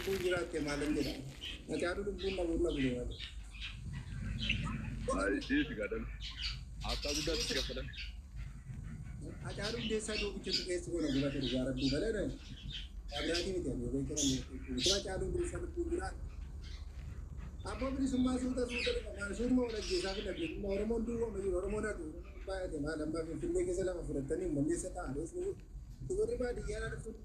lubbuun jiraatte maalan jedha. Hacaaduu lubbuun nabuun nabu jedha. Itti gadan. Akka guddaatti gafadan. Hacaaduu deessaa duubicha tuqeessi godha gubate dhugaa rabbii baleedha. Abiraati miti ani beekamu. Utuma hacaaduu deessaa lubbuun jiraate. Abbaa bilisummaa suuta suutuma wal ajjeesaa fi dhaggeeffama Oromoon duwwaama jiru Oromoon haadhu baay'ate maal amma Finfinnee keessa lama fudhatanii uummanni eessa ta'a dhoosni warri baadiyyaa dhufuun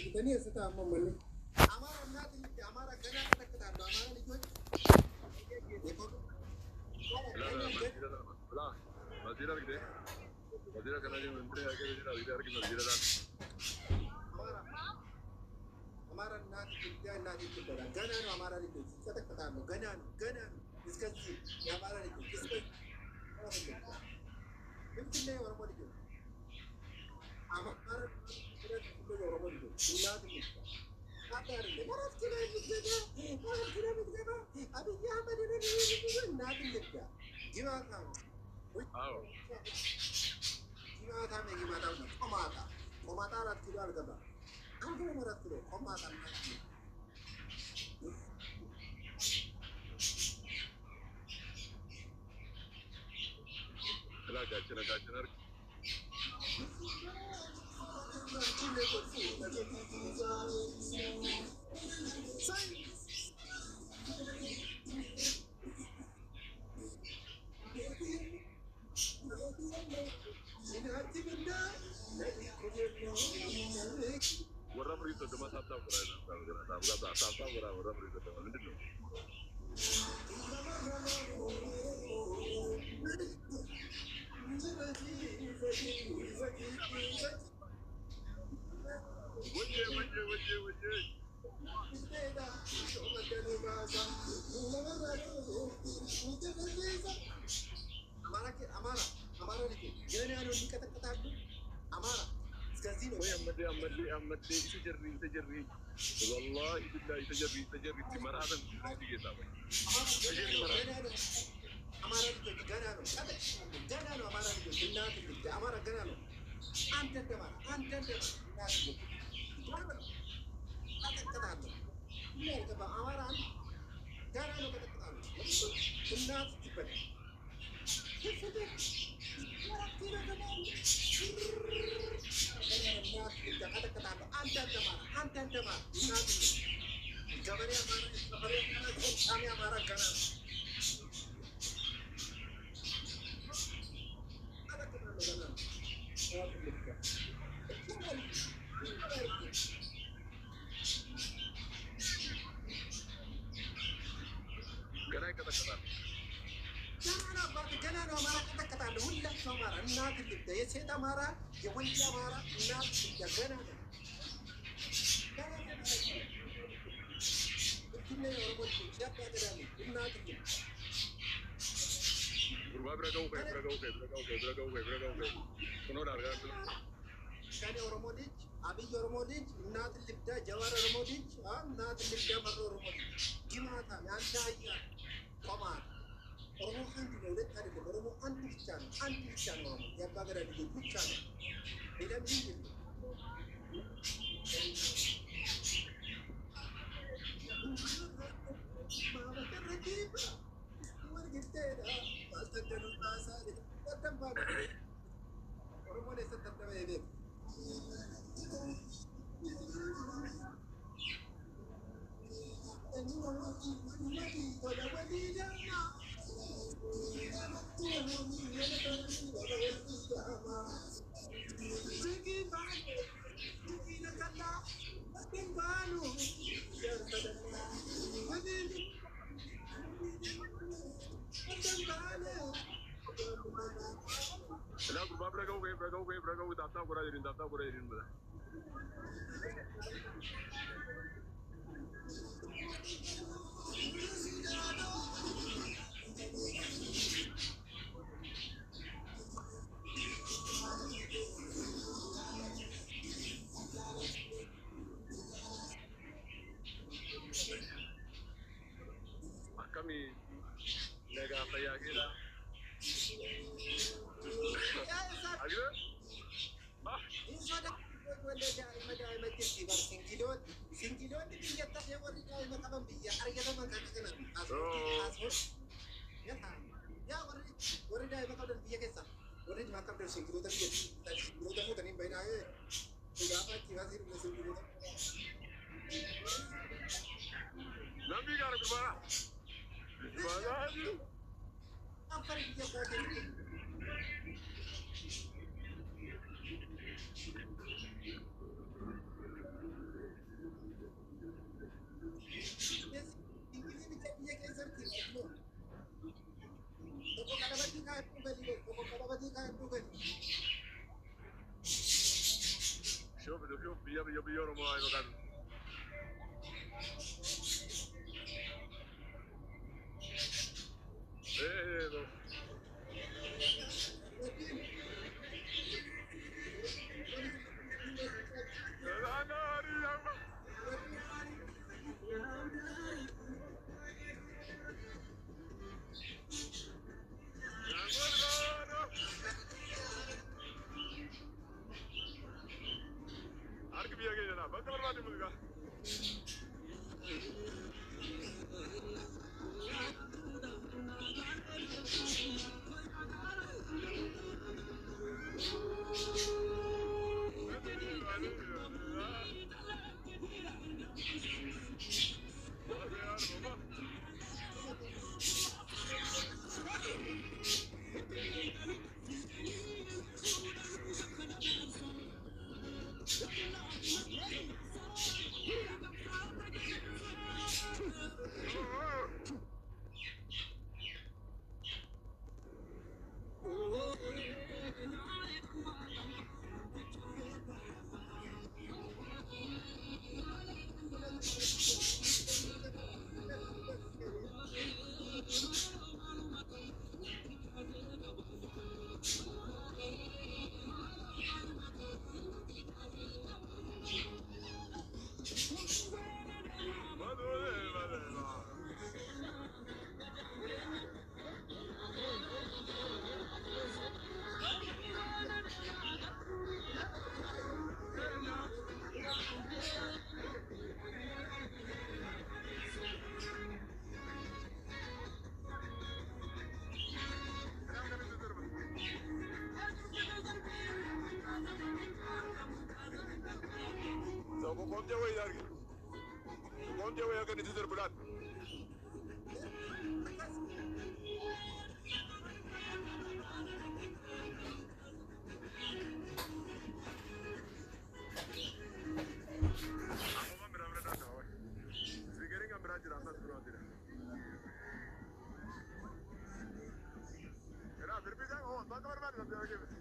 bitanii eessa ta'a amma uummanni. Amaara amnaati amaara ganaa kan akka taatu amaara lijoon. Wazira argite? Wazira kana jiru menteri agar jira wazira argite wazira dan. Amara naati guddaa naati guddaa ganaa no amara lijoon sitta akka taatu ganaa iskatti amara lijoon iskatti. Finfinnee Oromoo lijoon. Amara lijoon Oromoo lijoon naati guddaa. Agarre marat kira guddaa Abiy Ahmed naati guddaa. Gimata. Aw. Gimata me gimata no komata. Komata rat kilo algaba. Angkara marat kilo komata naati. Kala gachana arg. Warra berita cuma satu orang, satu orang berita cuma itu. Wajib. Amara lagi. Jangan ada yang dikata-kata Amara. Sekali ni. Ahmad itu jerri. Wallahi billahi jerri di marahan di kita. Amara itu ganano. Ganano Amara itu dinati. Amara ganano. Ante tema. Dinati. Kata-kata. Ini kata Amara. Ganano kata-kata. Dinati tipe. Ganano Amara kata-kata hulla Amara እናት ልብዳ የሴት አማራ የወንድ አማራ እናት ልብዳ ገናና እትነ የኦሮሞ ሲያባገዳሉ እናት ልብዳ ከኔ ኦሮሞ ልጅ አብይ ኦሮሞ ልጅ እናት ልብዳ ጀዋር ኦሮሞ ልጅ እናት ልብዳ መሮ ኦሮሞ ልጅ ጊማታ ያንተ አያ ቆማር ኦሮሞ አንድ ነው ሁለት አይደለም ኦሮሞ አንድ ብቻ ነው ኦሮሞ ያባገዳ ልጅ ብቻ ነው ሌላ ምንም የለም ኦሮሞ ላይ ተተደበ ይሄ Beragau tak tahu kurang ber. Kami lega saya kita. Ayo. Singgilon di tingkat warri daa'ima qaban biyya argataman kan kana yaa warri daa'ima qaban biyya keessa warri dhibaa qabdan singiroota biyya singiroota fuutanii baay'inaa gaafa achi baasii dhumna singiroota. Namni gaara gurbaa. Afar biyya kootii. شوف يبي يورو ما يقعد ايه اركب يا جدع بقى ما بعد ملقى कौन जाओ यार कौन जाओ यार कहीं इधर बुला फिर भी जाओ बात और बात करते हैं